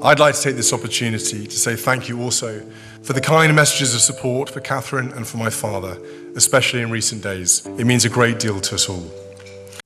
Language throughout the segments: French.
I'd like to take this opportunity to say thank you also for the kind messages of support for Catherine and for my father, especially in recent days. It means a great deal to us all.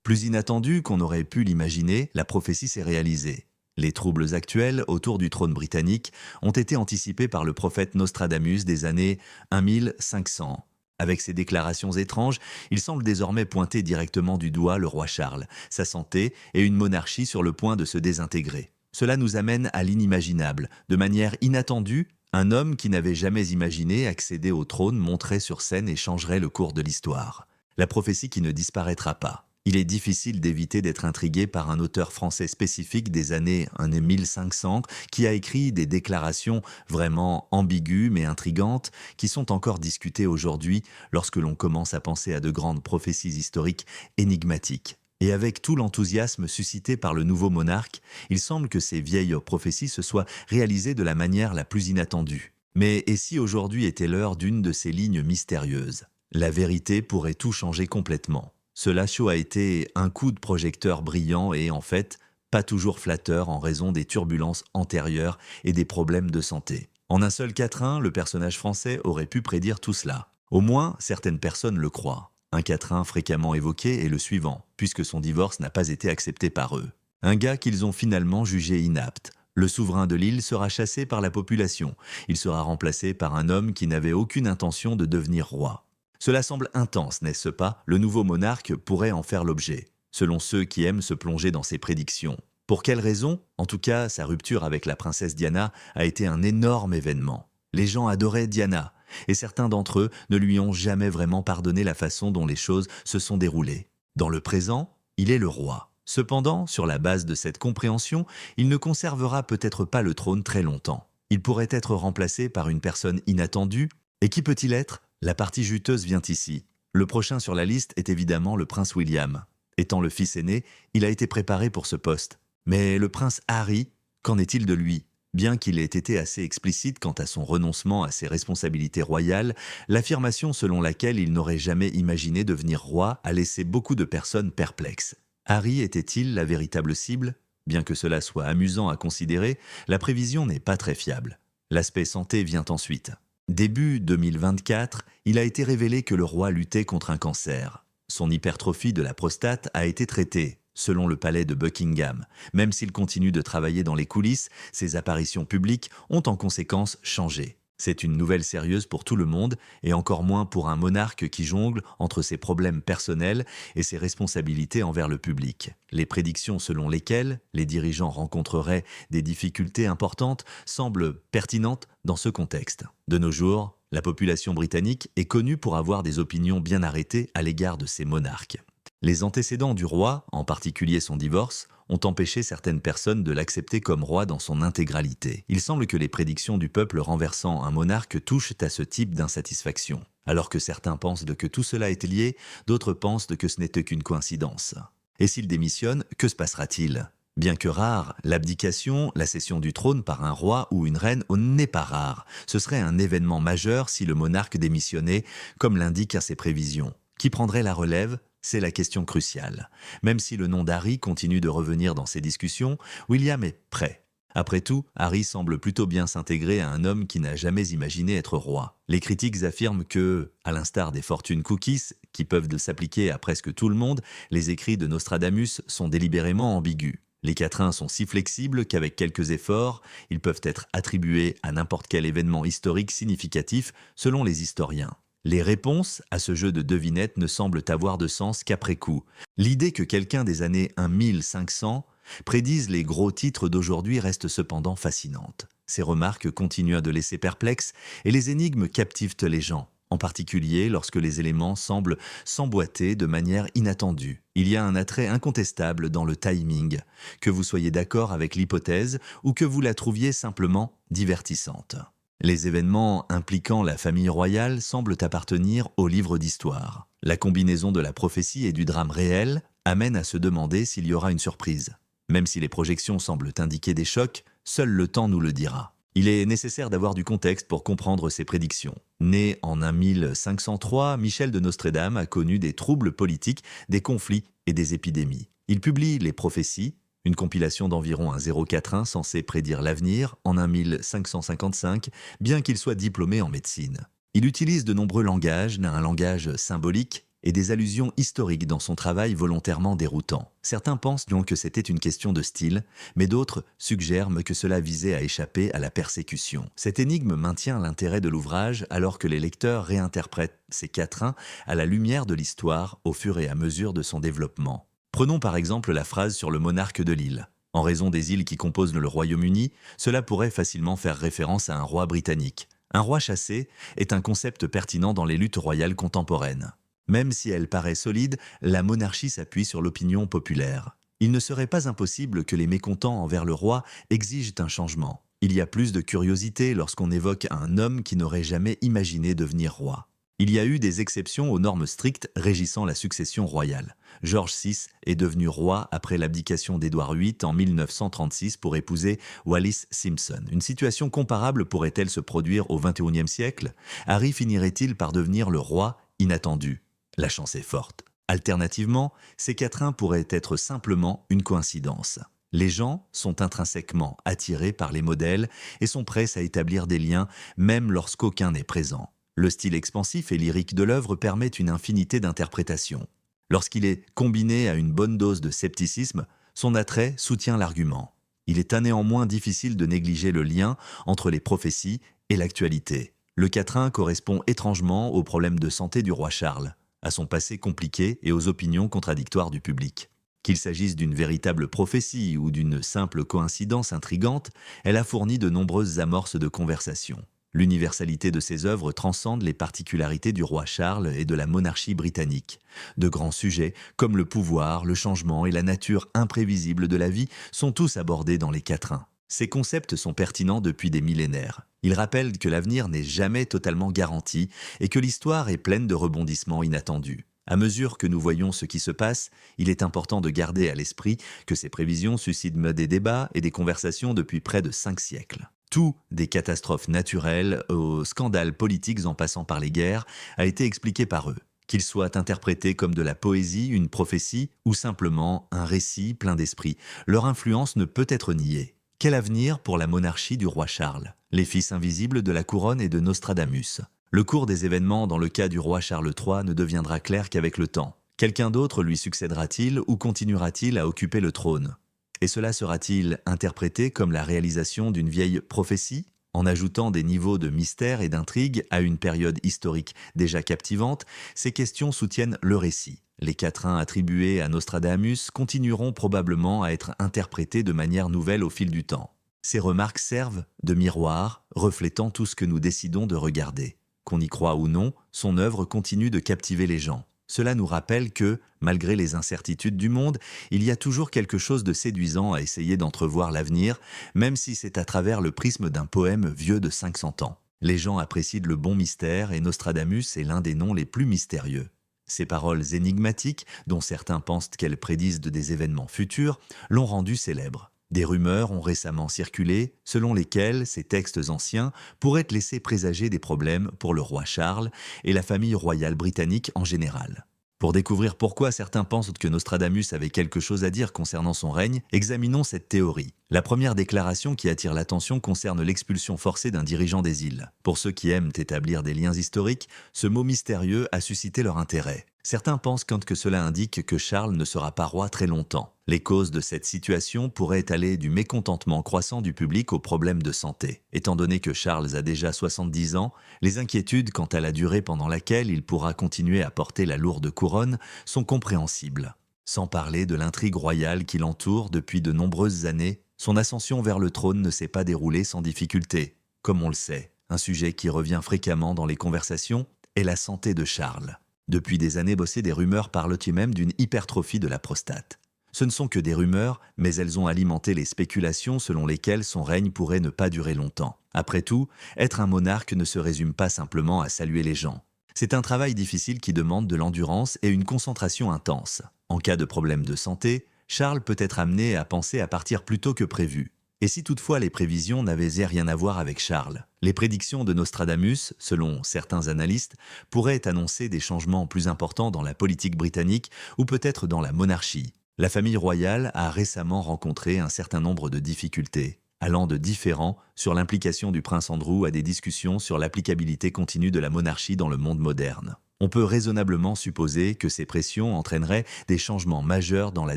Plus inattendu qu'on aurait pu l'imaginer, la prophétie s'est réalisée. Les troubles actuels autour du trône britannique ont été anticipés par le prophète Nostradamus des années 1500. Avec ses déclarations étranges, il semble désormais pointer directement du doigt le roi Charles, sa santé et une monarchie sur le point de se désintégrer. Cela nous amène à l'inimaginable. De manière inattendue, un homme qui n'avait jamais imaginé accéder au trône monterait sur scène et changerait le cours de l'histoire. La prophétie qui ne disparaîtra pas. Il est difficile d'éviter d'être intrigué par un auteur français spécifique des années 1500 qui a écrit des déclarations vraiment ambiguës mais intrigantes qui sont encore discutées aujourd'hui lorsque l'on commence à penser à de grandes prophéties historiques énigmatiques. Et avec tout l'enthousiasme suscité par le nouveau monarque, il semble que ces vieilles prophéties se soient réalisées de la manière la plus inattendue. Mais et si aujourd'hui était l'heure d'une de ces lignes mystérieuses? La vérité pourrait tout changer complètement. Ce Lachaud a été un coup de projecteur brillant et en fait, pas toujours flatteur en raison des turbulences antérieures et des problèmes de santé. En un seul quatrain, le personnage français aurait pu prédire tout cela. Au moins, certaines personnes le croient. Un quatrain fréquemment évoqué est le suivant, puisque son divorce n'a pas été accepté par eux. Un gars qu'ils ont finalement jugé inapte. Le souverain de l'île sera chassé par la population. Il sera remplacé par un homme qui n'avait aucune intention de devenir roi. Cela semble intense, n'est-ce pas? Le nouveau monarque pourrait en faire l'objet, selon ceux qui aiment se plonger dans ses prédictions. Pour quelles raisons? En tout cas, sa rupture avec la princesse Diana a été un énorme événement. Les gens adoraient Diana, et certains d'entre eux ne lui ont jamais vraiment pardonné la façon dont les choses se sont déroulées. Dans le présent, il est le roi. Cependant, sur la base de cette compréhension, il ne conservera peut-être pas le trône très longtemps. Il pourrait être remplacé par une personne inattendue, et qui peut-il être? La partie juteuse vient ici. Le prochain sur la liste est évidemment le prince William. Étant le fils aîné, il a été préparé pour ce poste. Mais le prince Harry, qu'en est-il de lui? Bien qu'il ait été assez explicite quant à son renoncement à ses responsabilités royales, l'affirmation selon laquelle il n'aurait jamais imaginé devenir roi a laissé beaucoup de personnes perplexes. Harry était-il la véritable cible? Bien que cela soit amusant à considérer, la prévision n'est pas très fiable. L'aspect santé vient ensuite. Début 2024, il a été révélé que le roi luttait contre un cancer. Son hypertrophie de la prostate a été traitée, selon le palais de Buckingham. Même s'il continue de travailler dans les coulisses, ses apparitions publiques ont en conséquence changé. C'est une nouvelle sérieuse pour tout le monde, et encore moins pour un monarque qui jongle entre ses problèmes personnels et ses responsabilités envers le public. Les prédictions selon lesquelles les dirigeants rencontreraient des difficultés importantes semblent pertinentes dans ce contexte. De nos jours, la population britannique est connue pour avoir des opinions bien arrêtées à l'égard de ses monarques. Les antécédents du roi, en particulier son divorce, ont empêché certaines personnes de l'accepter comme roi dans son intégralité. Il semble que les prédictions du peuple renversant un monarque touchent à ce type d'insatisfaction. Alors que certains pensent que tout cela est lié, d'autres pensent que ce n'était qu'une coïncidence. Et s'il démissionne, que se passera-t-il? Bien que rare, l'abdication, la cession du trône par un roi ou une reine n'est pas rare. Ce serait un événement majeur si le monarque démissionnait, comme l'indiquent ses prévisions. Qui prendrait la relève? C'est la question cruciale. Même si le nom d'Harry continue de revenir dans ces discussions, William est prêt. Après tout, Harry semble plutôt bien s'intégrer à un homme qui n'a jamais imaginé être roi. Les critiques affirment que, à l'instar des fortune cookies, qui peuvent s'appliquer à presque tout le monde, les écrits de Nostradamus sont délibérément ambigus. Les quatrains sont si flexibles qu'avec quelques efforts, ils peuvent être attribués à n'importe quel événement historique significatif selon les historiens. Les réponses à ce jeu de devinettes ne semblent avoir de sens qu'après coup. L'idée que quelqu'un des années 1500 prédise les gros titres d'aujourd'hui reste cependant fascinante. Ces remarques continuent de laisser perplexes et les énigmes captivent les gens, en particulier lorsque les éléments semblent s'emboîter de manière inattendue. Il y a un attrait incontestable dans le timing, que vous soyez d'accord avec l'hypothèse ou que vous la trouviez simplement divertissante. Les événements impliquant la famille royale semblent appartenir au livre d'histoire. La combinaison de la prophétie et du drame réel amène à se demander s'il y aura une surprise. Même si les projections semblent indiquer des chocs, seul le temps nous le dira. Il est nécessaire d'avoir du contexte pour comprendre ces prédictions. Né en 1503, Michel de Nostredame a connu des troubles politiques, des conflits et des épidémies. Il publie les prophéties, une compilation d'environ un 041 censé prédire l'avenir en 1555, bien qu'il soit diplômé en médecine. Il utilise de nombreux langages, un langage symbolique et des allusions historiques dans son travail volontairement déroutant. Certains pensent donc que c'était une question de style, mais d'autres suggèrent que cela visait à échapper à la persécution. Cette énigme maintient l'intérêt de l'ouvrage alors que les lecteurs réinterprètent ces quatrains à la lumière de l'histoire au fur et à mesure de son développement. Prenons par exemple la phrase sur le monarque de l'île. En raison des îles qui composent le Royaume-Uni, cela pourrait facilement faire référence à un roi britannique. Un roi chassé est un concept pertinent dans les luttes royales contemporaines. Même si elle paraît solide, la monarchie s'appuie sur l'opinion populaire. Il ne serait pas impossible que les mécontents envers le roi exigent un changement. Il y a plus de curiosité lorsqu'on évoque un homme qui n'aurait jamais imaginé devenir roi. Il y a eu des exceptions aux normes strictes régissant la succession royale. George VI est devenu roi après l'abdication d'Édouard VIII en 1936 pour épouser Wallis Simpson. Une situation comparable pourrait-elle se produire au XXIe siècle? Harry finirait-il par devenir le roi inattendu? La chance est forte. Alternativement, ces quatrains pourraient être simplement une coïncidence. Les gens sont intrinsèquement attirés par les modèles et sont prêts à établir des liens même lorsqu'aucun n'est présent. Le style expansif et lyrique de l'œuvre permet une infinité d'interprétations. Lorsqu'il est combiné à une bonne dose de scepticisme, son attrait soutient l'argument. Il est néanmoins difficile de négliger le lien entre les prophéties et l'actualité. Le quatrain correspond étrangement aux problèmes de santé du roi Charles, à son passé compliqué et aux opinions contradictoires du public. Qu'il s'agisse d'une véritable prophétie ou d'une simple coïncidence intrigante, elle a fourni de nombreuses amorces de conversation. L'universalité de ses œuvres transcende les particularités du roi Charles et de la monarchie britannique. De grands sujets, comme le pouvoir, le changement et la nature imprévisible de la vie, sont tous abordés dans les quatrains. Ces concepts sont pertinents depuis des millénaires. Ils rappellent que l'avenir n'est jamais totalement garanti et que l'histoire est pleine de rebondissements inattendus. À mesure que nous voyons ce qui se passe, il est important de garder à l'esprit que ces prévisions suscitent des débats et des conversations depuis près de 5 siècles. Tout, des catastrophes naturelles aux scandales politiques en passant par les guerres, a été expliqué par eux. Qu'ils soient interprétés comme de la poésie, une prophétie ou simplement un récit plein d'esprit, leur influence ne peut être niée. Quel avenir pour la monarchie du roi Charles, les fils invisibles de la couronne et de Nostradamus? Le cours des événements dans le cas du roi Charles III ne deviendra clair qu'avec le temps. Quelqu'un d'autre lui succédera-t-il ou continuera-t-il à occuper le trône? Et cela sera-t-il interprété comme la réalisation d'une vieille prophétie, en ajoutant des niveaux de mystère et d'intrigue à une période historique déjà captivante? Ces questions soutiennent le récit. Les quatrains attribués à Nostradamus continueront probablement à être interprétés de manière nouvelle au fil du temps. Ces remarques servent de miroir, reflétant tout ce que nous décidons de regarder. Qu'on y croit ou non, son œuvre continue de captiver les gens. Cela nous rappelle que, malgré les incertitudes du monde, il y a toujours quelque chose de séduisant à essayer d'entrevoir l'avenir, même si c'est à travers le prisme d'un poème vieux de 500 ans. Les gens apprécient le bon mystère et Nostradamus est l'un des noms les plus mystérieux. Ces paroles énigmatiques, dont certains pensent qu'elles prédisent des événements futurs, l'ont rendu célèbre. Des rumeurs ont récemment circulé, selon lesquelles ces textes anciens pourraient laisser présager des problèmes pour le roi Charles et la famille royale britannique en général. Pour découvrir pourquoi certains pensent que Nostradamus avait quelque chose à dire concernant son règne, examinons cette théorie. La première déclaration qui attire l'attention concerne l'expulsion forcée d'un dirigeant des îles. Pour ceux qui aiment établir des liens historiques, ce mot mystérieux a suscité leur intérêt. Certains pensent que cela indique que Charles ne sera pas roi très longtemps. Les causes de cette situation pourraient aller du mécontentement croissant du public aux problèmes de santé. Étant donné que Charles a déjà 70 ans, les inquiétudes quant à la durée pendant laquelle il pourra continuer à porter la lourde couronne sont compréhensibles. Sans parler de l'intrigue royale qui l'entoure depuis de nombreuses années, son ascension vers le trône ne s'est pas déroulée sans difficulté. Comme on le sait, un sujet qui revient fréquemment dans les conversations est la santé de Charles. Depuis des années bossées, des rumeurs parlent même d'une hypertrophie de la prostate. Ce ne sont que des rumeurs, mais elles ont alimenté les spéculations selon lesquelles son règne pourrait ne pas durer longtemps. Après tout, être un monarque ne se résume pas simplement à saluer les gens. C'est un travail difficile qui demande de l'endurance et une concentration intense. En cas de problème de santé, Charles peut être amené à penser à partir plus tôt que prévu. Et si toutefois les prévisions n'avaient rien à voir avec Charles, les prédictions de Nostradamus, selon certains analystes, pourraient annoncer des changements plus importants dans la politique britannique ou peut-être dans la monarchie. La famille royale a récemment rencontré un certain nombre de difficultés, allant de différends sur l'implication du prince Andrew à des discussions sur l'applicabilité continue de la monarchie dans le monde moderne. On peut raisonnablement supposer que ces pressions entraîneraient des changements majeurs dans la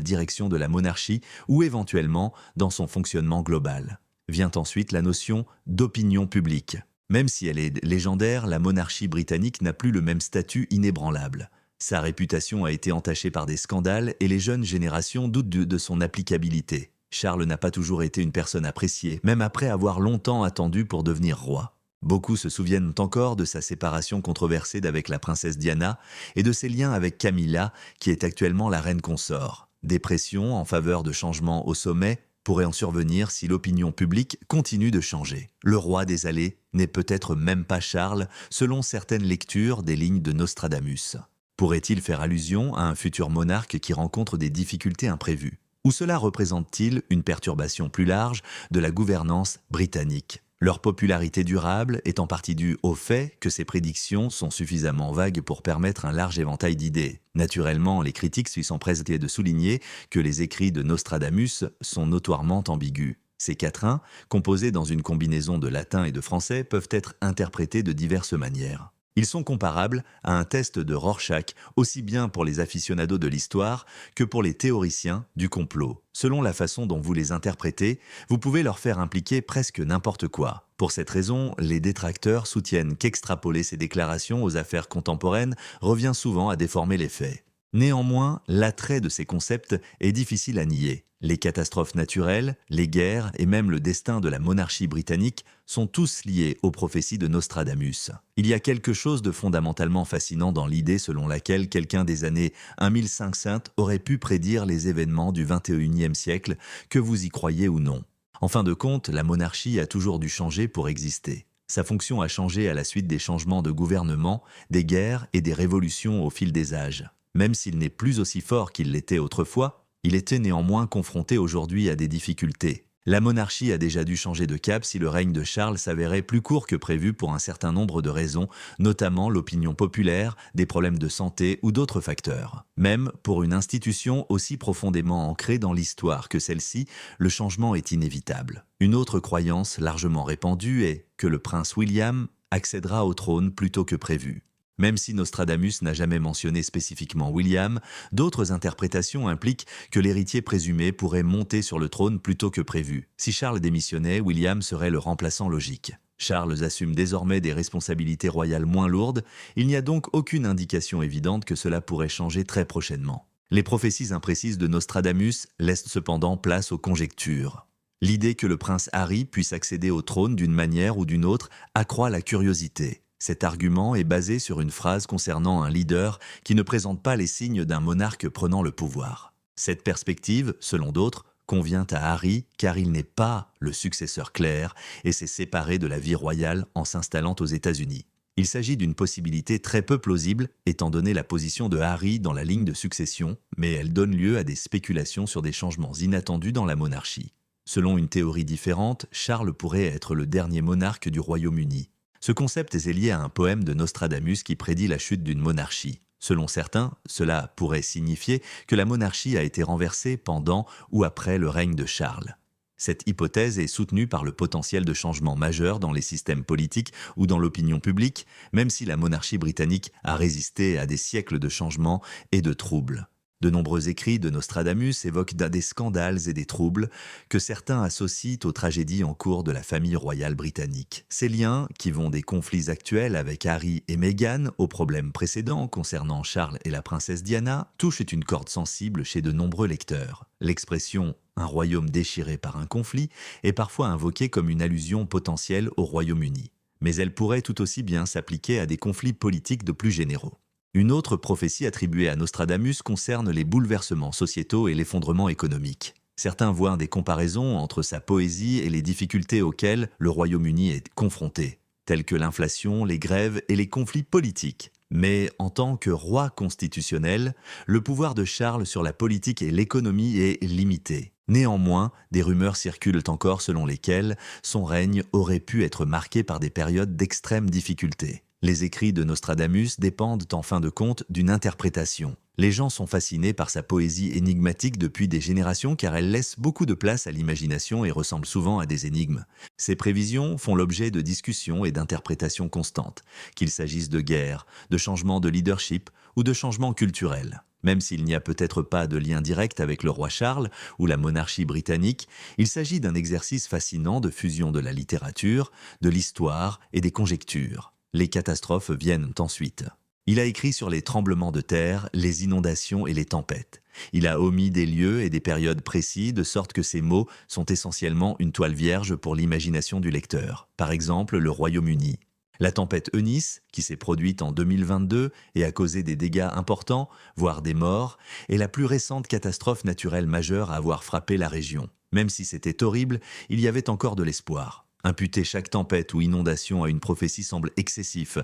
direction de la monarchie ou éventuellement dans son fonctionnement global. Vient ensuite la notion d'opinion publique. Même si elle est légendaire, la monarchie britannique n'a plus le même statut inébranlable. Sa réputation a été entachée par des scandales et les jeunes générations doutent de son applicabilité. Charles n'a pas toujours été une personne appréciée, même après avoir longtemps attendu pour devenir roi. Beaucoup se souviennent encore de sa séparation controversée d'avec la princesse Diana et de ses liens avec Camilla, qui est actuellement la reine consort. Des pressions en faveur de changements au sommet pourraient en survenir si l'opinion publique continue de changer. Le roi des allées n'est peut-être même pas Charles, selon certaines lectures des lignes de Nostradamus. Pourrait-il faire allusion à un futur monarque qui rencontre des difficultés imprévues? Ou cela représente-t-il une perturbation plus large de la gouvernance britannique? Leur popularité durable est en partie due au fait que ces prédictions sont suffisamment vagues pour permettre un large éventail d'idées. Naturellement, les critiques s'y sont pressés de souligner que les écrits de Nostradamus sont notoirement ambigus. Ces quatrains, composés dans une combinaison de latin et de français, peuvent être interprétés de diverses manières. Ils sont comparables à un test de Rorschach, aussi bien pour les aficionados de l'histoire que pour les théoriciens du complot. Selon la façon dont vous les interprétez, vous pouvez leur faire impliquer presque n'importe quoi. Pour cette raison, les détracteurs soutiennent qu'extrapoler ces déclarations aux affaires contemporaines revient souvent à déformer les faits. Néanmoins, l'attrait de ces concepts est difficile à nier. Les catastrophes naturelles, les guerres et même le destin de la monarchie britannique sont tous liés aux prophéties de Nostradamus. Il y a quelque chose de fondamentalement fascinant dans l'idée selon laquelle quelqu'un des années 1500 aurait pu prédire les événements du XXIe siècle, que vous y croyez ou non. En fin de compte, la monarchie a toujours dû changer pour exister. Sa fonction a changé à la suite des changements de gouvernement, des guerres et des révolutions au fil des âges. Même s'il n'est plus aussi fort qu'il l'était autrefois, il était néanmoins confronté aujourd'hui à des difficultés. La monarchie a déjà dû changer de cap si le règne de Charles s'avérait plus court que prévu pour un certain nombre de raisons, notamment l'opinion populaire, des problèmes de santé ou d'autres facteurs. Même pour une institution aussi profondément ancrée dans l'histoire que celle-ci, le changement est inévitable. Une autre croyance largement répandue est que le prince William accédera au trône plus tôt que prévu. Même si Nostradamus n'a jamais mentionné spécifiquement William, d'autres interprétations impliquent que l'héritier présumé pourrait monter sur le trône plus tôt que prévu. Si Charles démissionnait, William serait le remplaçant logique. Charles assume désormais des responsabilités royales moins lourdes, il n'y a donc aucune indication évidente que cela pourrait changer très prochainement. Les prophéties imprécises de Nostradamus laissent cependant place aux conjectures. L'idée que le prince Harry puisse accéder au trône d'une manière ou d'une autre accroît la curiosité. Cet argument est basé sur une phrase concernant un leader qui ne présente pas les signes d'un monarque prenant le pouvoir. Cette perspective, selon d'autres, convient à Harry car il n'est pas le successeur clair et s'est séparé de la vie royale en s'installant aux États-Unis. Il s'agit d'une possibilité très peu plausible étant donné la position de Harry dans la ligne de succession, mais elle donne lieu à des spéculations sur des changements inattendus dans la monarchie. Selon une théorie différente, Charles pourrait être le dernier monarque du Royaume-Uni. Ce concept est lié à un poème de Nostradamus qui prédit la chute d'une monarchie. Selon certains, cela pourrait signifier que la monarchie a été renversée pendant ou après le règne de Charles. Cette hypothèse est soutenue par le potentiel de changement majeur dans les systèmes politiques ou dans l'opinion publique, même si la monarchie britannique a résisté à des siècles de changements et de troubles. De nombreux écrits de Nostradamus évoquent des scandales et des troubles que certains associent aux tragédies en cours de la famille royale britannique. Ces liens, qui vont des conflits actuels avec Harry et Meghan aux problèmes précédents concernant Charles et la princesse Diana, touchent une corde sensible chez de nombreux lecteurs. L'expression « un royaume déchiré par un conflit » est parfois invoquée comme une allusion potentielle au Royaume-Uni. Mais elle pourrait tout aussi bien s'appliquer à des conflits politiques de plus généraux. Une autre prophétie attribuée à Nostradamus concerne les bouleversements sociétaux et l'effondrement économique. Certains voient des comparaisons entre sa poésie et les difficultés auxquelles le Royaume-Uni est confronté, telles que l'inflation, les grèves et les conflits politiques. Mais en tant que roi constitutionnel, le pouvoir de Charles sur la politique et l'économie est limité. Néanmoins, des rumeurs circulent encore selon lesquelles son règne aurait pu être marqué par des périodes d'extrême difficulté. Les écrits de Nostradamus dépendent en fin de compte d'une interprétation. Les gens sont fascinés par sa poésie énigmatique depuis des générations car elle laisse beaucoup de place à l'imagination et ressemble souvent à des énigmes. Ces prévisions font l'objet de discussions et d'interprétations constantes, qu'il s'agisse de guerre, de changements de leadership ou de changements culturels. Même s'il n'y a peut-être pas de lien direct avec le roi Charles ou la monarchie britannique, il s'agit d'un exercice fascinant de fusion de la littérature, de l'histoire et des conjectures. Les catastrophes viennent ensuite. Il a écrit sur les tremblements de terre, les inondations et les tempêtes. Il a omis des lieux et des périodes précis de sorte que ces mots sont essentiellement une toile vierge pour l'imagination du lecteur. Par exemple, le Royaume-Uni. La tempête Eunice, qui s'est produite en 2022 et a causé des dégâts importants, voire des morts, est la plus récente catastrophe naturelle majeure à avoir frappé la région. Même si c'était horrible, il y avait encore de l'espoir. Imputer chaque tempête ou inondation à une prophétie semble excessif,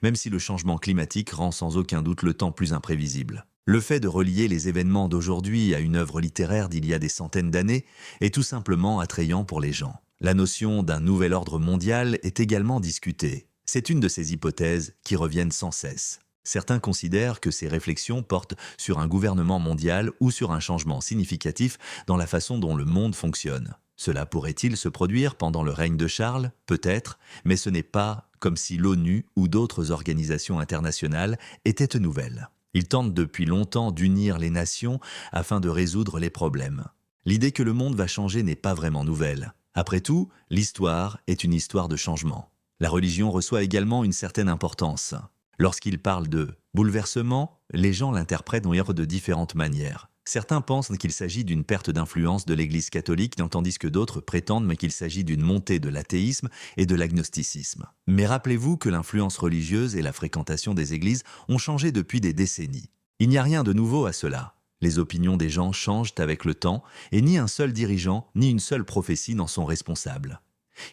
même si le changement climatique rend sans aucun doute le temps plus imprévisible. Le fait de relier les événements d'aujourd'hui à une œuvre littéraire d'il y a des centaines d'années est tout simplement attrayant pour les gens. La notion d'un nouvel ordre mondial est également discutée. C'est une de ces hypothèses qui reviennent sans cesse. Certains considèrent que ces réflexions portent sur un gouvernement mondial ou sur un changement significatif dans la façon dont le monde fonctionne. Cela pourrait-il se produire pendant le règne de Charles? Peut-être, mais ce n'est pas comme si l'ONU ou d'autres organisations internationales étaient nouvelles. Ils tentent depuis longtemps d'unir les nations afin de résoudre les problèmes. L'idée que le monde va changer n'est pas vraiment nouvelle. Après tout, l'histoire est une histoire de changement. La religion reçoit également une certaine importance. Lorsqu'il parle de bouleversement, les gens l'interprètent de différentes manières. Certains pensent qu'il s'agit d'une perte d'influence de l'Église catholique, tandis que d'autres prétendent qu'il s'agit d'une montée de l'athéisme et de l'agnosticisme. Mais rappelez-vous que l'influence religieuse et la fréquentation des églises ont changé depuis des décennies. Il n'y a rien de nouveau à cela. Les opinions des gens changent avec le temps et ni un seul dirigeant ni une seule prophétie n'en sont responsables.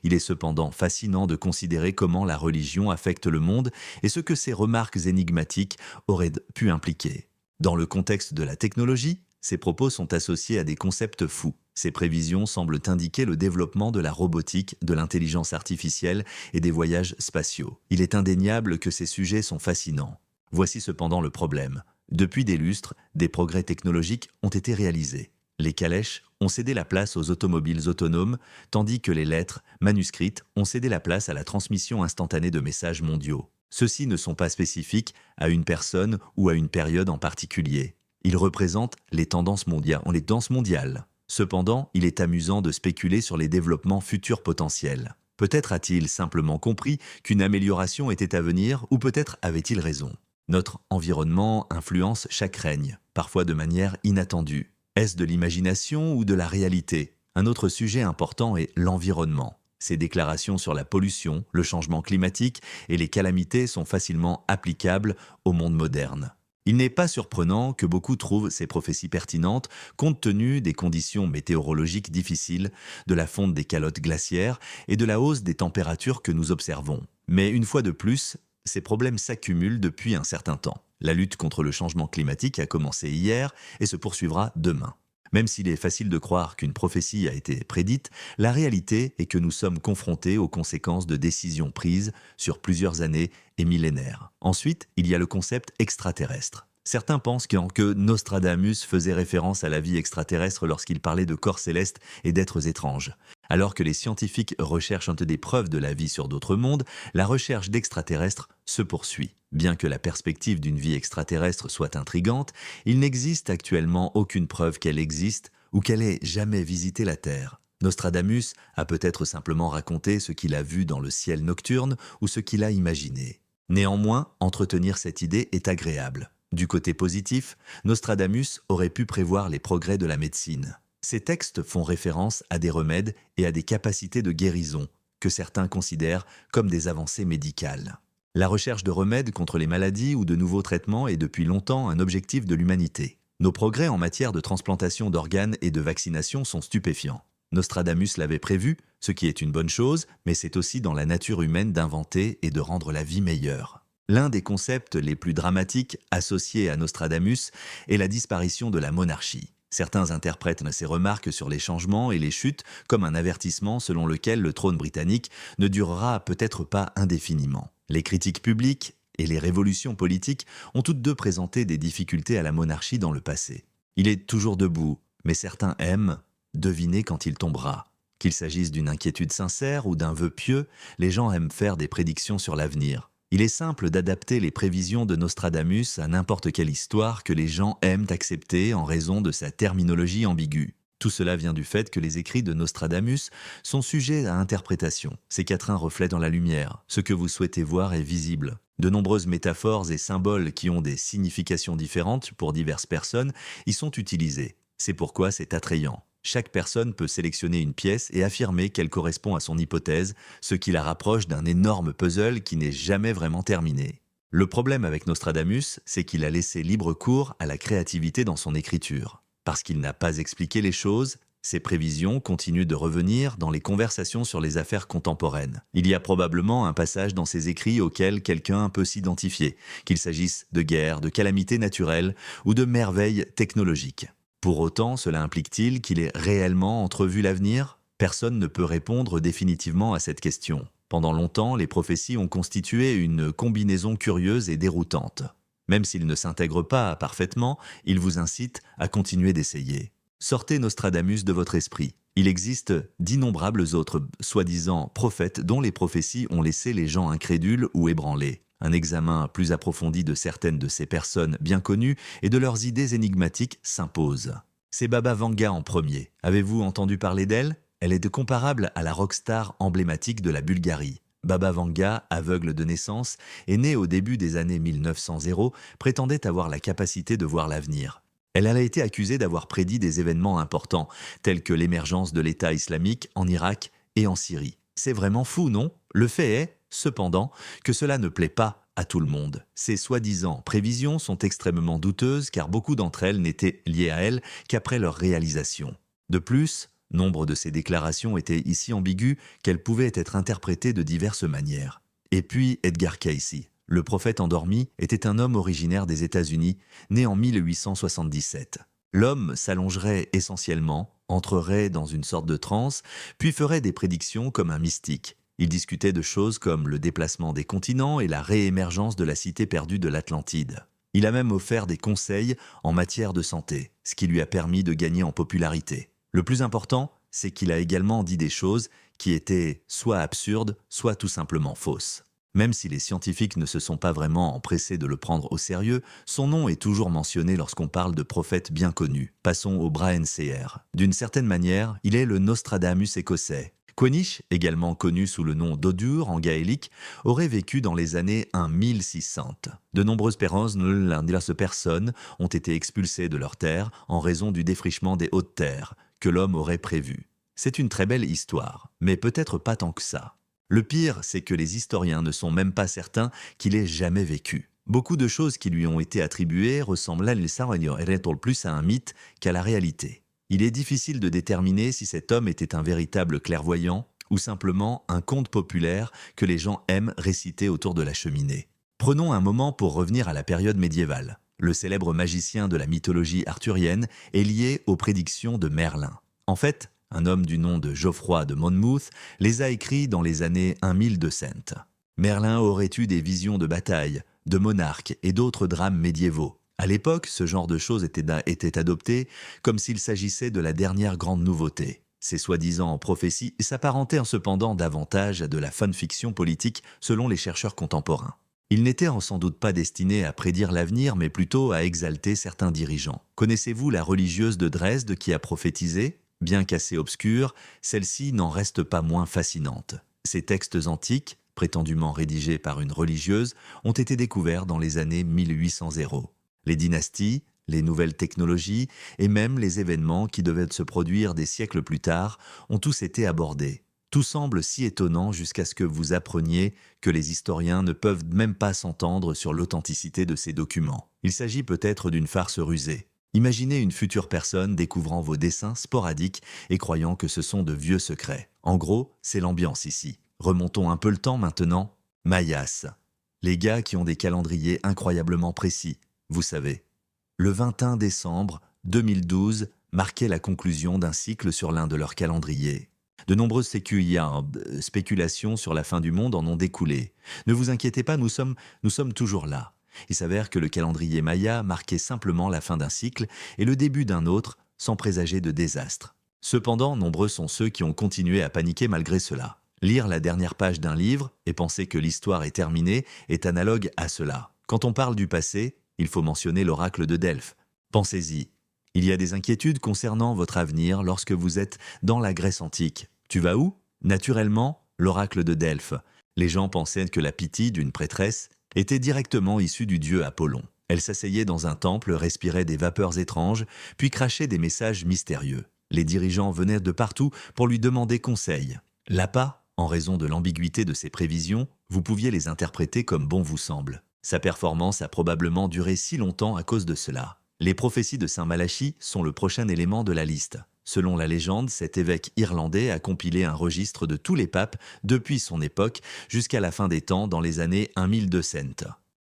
Il est cependant fascinant de considérer comment la religion affecte le monde et ce que ces remarques énigmatiques auraient pu impliquer. Dans le contexte de la technologie, ces propos sont associés à des concepts fous. Ces prévisions semblent indiquer le développement de la robotique, de l'intelligence artificielle et des voyages spatiaux. Il est indéniable que ces sujets sont fascinants. Voici cependant le problème. Depuis des lustres, des progrès technologiques ont été réalisés. Les calèches ont cédé la place aux automobiles autonomes, tandis que les lettres, manuscrites, ont cédé la place à la transmission instantanée de messages mondiaux. Ceux-ci ne sont pas spécifiques à une personne ou à une période en particulier. Ils représentent les tendances mondiales. Cependant, il est amusant de spéculer sur les développements futurs potentiels. Peut-être a-t-il simplement compris qu'une amélioration était à venir ou peut-être avait-il raison. Notre environnement influence chaque règne, parfois de manière inattendue. Est-ce de l'imagination ou de la réalité? Un autre sujet important est l'environnement. Ces déclarations sur la pollution, le changement climatique et les calamités sont facilement applicables au monde moderne. Il n'est pas surprenant que beaucoup trouvent ces prophéties pertinentes compte tenu des conditions météorologiques difficiles, de la fonte des calottes glaciaires et de la hausse des températures que nous observons. Mais une fois de plus, ces problèmes s'accumulent depuis un certain temps. La lutte contre le changement climatique a commencé hier et se poursuivra demain. Même s'il est facile de croire qu'une prophétie a été prédite, la réalité est que nous sommes confrontés aux conséquences de décisions prises sur plusieurs années et millénaires. Ensuite, il y a le concept extraterrestre. Certains pensent que Nostradamus faisait référence à la vie extraterrestre lorsqu'il parlait de corps célestes et d'êtres étranges. Alors que les scientifiques recherchent des preuves de la vie sur d'autres mondes, la recherche d'extraterrestres se poursuit. Bien que la perspective d'une vie extraterrestre soit intrigante, il n'existe actuellement aucune preuve qu'elle existe ou qu'elle ait jamais visité la Terre. Nostradamus a peut-être simplement raconté ce qu'il a vu dans le ciel nocturne ou ce qu'il a imaginé. Néanmoins, entretenir cette idée est agréable. Du côté positif, Nostradamus aurait pu prévoir les progrès de la médecine. Ces textes font référence à des remèdes et à des capacités de guérison que certains considèrent comme des avancées médicales. La recherche de remèdes contre les maladies ou de nouveaux traitements est depuis longtemps un objectif de l'humanité. Nos progrès en matière de transplantation d'organes et de vaccination sont stupéfiants. Nostradamus l'avait prévu, ce qui est une bonne chose, mais c'est aussi dans la nature humaine d'inventer et de rendre la vie meilleure. L'un des concepts les plus dramatiques associés à Nostradamus est la disparition de la monarchie. Certains interprètent ces remarques sur les changements et les chutes comme un avertissement selon lequel le trône britannique ne durera peut-être pas indéfiniment. Les critiques publiques et les révolutions politiques ont toutes deux présenté des difficultés à la monarchie dans le passé. Il est toujours debout, mais certains aiment deviner quand il tombera. Qu'il s'agisse d'une inquiétude sincère ou d'un vœu pieux, les gens aiment faire des prédictions sur l'avenir. Il est simple d'adapter les prévisions de Nostradamus à n'importe quelle histoire que les gens aiment accepter en raison de sa terminologie ambiguë. Tout cela vient du fait que les écrits de Nostradamus sont sujets à interprétation. Ces quatrains reflètent dans la lumière. Ce que vous souhaitez voir est visible. De nombreuses métaphores et symboles qui ont des significations différentes pour diverses personnes y sont utilisés. C'est pourquoi c'est attrayant. Chaque personne peut sélectionner une pièce et affirmer qu'elle correspond à son hypothèse, ce qui la rapproche d'un énorme puzzle qui n'est jamais vraiment terminé. Le problème avec Nostradamus, c'est qu'il a laissé libre cours à la créativité dans son écriture. Parce qu'il n'a pas expliqué les choses, ses prévisions continuent de revenir dans les conversations sur les affaires contemporaines. Il y a probablement un passage dans ses écrits auquel quelqu'un peut s'identifier, qu'il s'agisse de guerre, de calamités naturelles ou de merveilles technologiques. Pour autant, cela implique-t-il qu'il ait réellement entrevu l'avenir ? Personne ne peut répondre définitivement à cette question. Pendant longtemps, les prophéties ont constitué une combinaison curieuse et déroutante. Même s'ils ne s'intègrent pas parfaitement, ils vous incitent à continuer d'essayer. Sortez Nostradamus de votre esprit. Il existe d'innombrables autres soi-disant prophètes dont les prophéties ont laissé les gens incrédules ou ébranlés. Un examen plus approfondi de certaines de ces personnes bien connues et de leurs idées énigmatiques s'impose. C'est Baba Vanga en premier. Avez-vous entendu parler d'elle ? Elle est comparable à la rockstar emblématique de la Bulgarie. Baba Vanga, aveugle de naissance, est née au début des années 1900, prétendait avoir la capacité de voir l'avenir. Elle a été accusée d'avoir prédit des événements importants, tels que l'émergence de l'État islamique en Irak et en Syrie. C'est vraiment fou, non ? Le fait est, cependant, que cela ne plaît pas à tout le monde. Ces soi-disant prévisions sont extrêmement douteuses car beaucoup d'entre elles n'étaient liées à elle qu'après leur réalisation. De plus, nombre de ces déclarations étaient si ambiguës qu'elles pouvaient être interprétées de diverses manières. Et puis Edgar Cayce. Le prophète endormi était un homme originaire des États-Unis, né en 1877. L'homme s'allongerait essentiellement, entrerait dans une sorte de transe, puis ferait des prédictions comme un mystique. Il discutait de choses comme le déplacement des continents et la réémergence de la cité perdue de l'Atlantide. Il a même offert des conseils en matière de santé, ce qui lui a permis de gagner en popularité. Le plus important, c'est qu'il a également dit des choses qui étaient soit absurdes, soit tout simplement fausses. Même si les scientifiques ne se sont pas vraiment empressés de le prendre au sérieux, son nom est toujours mentionné lorsqu'on parle de prophètes bien connus. Passons au Brian Seyer. D'une certaine manière, il est le Nostradamus écossais. Coinich, également connu sous le nom d'Odur en gaélique, aurait vécu dans les années 1600. De nombreuses personnes ont été expulsées de leurs terres en raison du défrichement des hautes terres que l'homme aurait prévu. C'est une très belle histoire, mais peut-être pas tant que ça. Le pire, c'est que les historiens ne sont même pas certains qu'il ait jamais vécu. Beaucoup de choses qui lui ont été attribuées ressemblent plus à un mythe qu'à la réalité. Il est difficile de déterminer si cet homme était un véritable clairvoyant ou simplement un conte populaire que les gens aiment réciter autour de la cheminée. Prenons un moment pour revenir à la période médiévale. Le célèbre magicien de la mythologie arthurienne est lié aux prédictions de Merlin. En fait, un homme du nom de Geoffroy de Monmouth les a écrits dans les années 1200. Merlin aurait eu des visions de batailles, de monarques et d'autres drames médiévaux. À l'époque, ce genre de choses était adopté comme s'il s'agissait de la dernière grande nouveauté. Ces soi-disant prophéties s'apparentaient cependant davantage à de la fanfiction politique selon les chercheurs contemporains. Ils n'étaient sans doute pas destinés à prédire l'avenir, mais plutôt à exalter certains dirigeants. Connaissez-vous la religieuse de Dresde qui a prophétisé ? Bien qu'assez obscure, celle-ci n'en reste pas moins fascinante. Ces textes antiques, prétendument rédigés par une religieuse, ont été découverts dans les années 1800. Les dynasties, les nouvelles technologies et même les événements qui devaient se produire des siècles plus tard ont tous été abordés. Tout semble si étonnant jusqu'à ce que vous appreniez que les historiens ne peuvent même pas s'entendre sur l'authenticité de ces documents. Il s'agit peut-être d'une farce rusée. Imaginez une future personne découvrant vos dessins sporadiques et croyant que ce sont de vieux secrets. En gros, c'est l'ambiance ici. Remontons un peu le temps maintenant. Mayas. Les gars qui ont des calendriers incroyablement précis, vous savez. Le 21 décembre 2012 marquait la conclusion d'un cycle sur l'un de leurs calendriers. De nombreuses spéculations sur la fin du monde en ont découlé. Ne vous inquiétez pas, nous sommes toujours là. Il s'avère que le calendrier Maya marquait simplement la fin d'un cycle et le début d'un autre, sans présager de désastre. Cependant, nombreux sont ceux qui ont continué à paniquer malgré cela. Lire la dernière page d'un livre et penser que l'histoire est terminée est analogue à cela. Quand on parle du passé, il faut mentionner l'oracle de Delphes. Pensez-y. Il y a des inquiétudes concernant votre avenir lorsque vous êtes dans la Grèce antique. Tu vas où? Naturellement, l'oracle de Delphes. Les gens pensaient que la Pythie d'une prêtresse était directement issue du dieu Apollon. Elle s'asseyait dans un temple, respirait des vapeurs étranges, puis crachait des messages mystérieux. Les dirigeants venaient de partout pour lui demander conseil. L'appât, en raison de l'ambiguïté de ses prévisions, vous pouviez les interpréter comme bon vous semble. Sa performance a probablement duré si longtemps à cause de cela. Les prophéties de Saint Malachie sont le prochain élément de la liste. Selon la légende, cet évêque irlandais a compilé un registre de tous les papes depuis son époque jusqu'à la fin des temps dans les années 1200.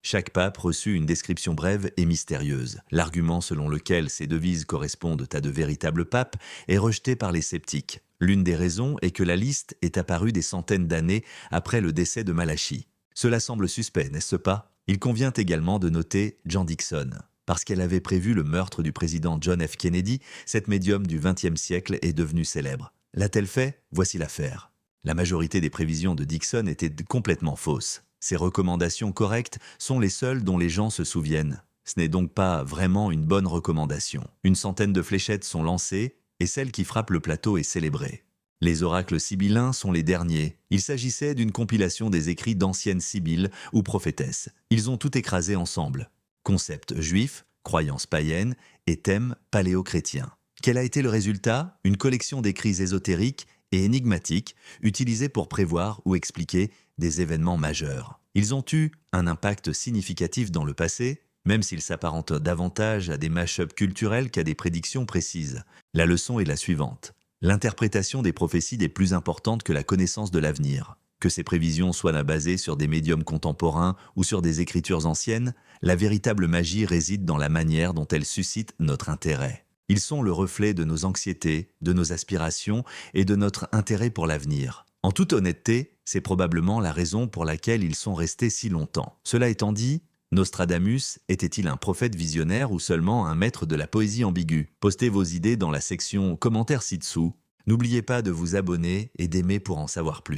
Chaque pape reçut une description brève et mystérieuse. L'argument selon lequel ces devises correspondent à de véritables papes est rejeté par les sceptiques. L'une des raisons est que la liste est apparue des centaines d'années après le décès de Malachie. Cela semble suspect, n'est-ce pas? Il convient également de noter Jean Dixon. Parce qu'elle avait prévu le meurtre du président John F. Kennedy, cette médium du XXe siècle est devenue célèbre. L'a-t-elle fait? Voici l'affaire. La majorité des prévisions de Dixon étaient complètement fausses. Ses recommandations correctes sont les seules dont les gens se souviennent. Ce n'est donc pas vraiment une bonne recommandation. Une centaine de fléchettes sont lancées et celle qui frappe le plateau est célébrée. Les oracles sibyllins sont les derniers. Il s'agissait d'une compilation des écrits d'anciennes sibylles ou prophétesses. Ils ont tout écrasé ensemble. Concept juif, croyances païennes et thèmes paléo-chrétiens. Quel a été le résultat? Une collection d'écrits ésotériques et énigmatiques utilisés pour prévoir ou expliquer des événements majeurs. Ils ont eu un impact significatif dans le passé, même s'ils s'apparentent davantage à des mash-ups culturels qu'à des prédictions précises. La leçon est la suivante. L'interprétation des prophéties est plus importante que la connaissance de l'avenir. Que ces prévisions soient basées sur des médiums contemporains ou sur des écritures anciennes, la véritable magie réside dans la manière dont elles suscitent notre intérêt. Ils sont le reflet de nos anxiétés, de nos aspirations et de notre intérêt pour l'avenir. En toute honnêteté, c'est probablement la raison pour laquelle ils sont restés si longtemps. Cela étant dit, Nostradamus était-il un prophète visionnaire ou seulement un maître de la poésie ambiguë? Postez vos idées dans la section commentaires ci-dessous. N'oubliez pas de vous abonner et d'aimer pour en savoir plus.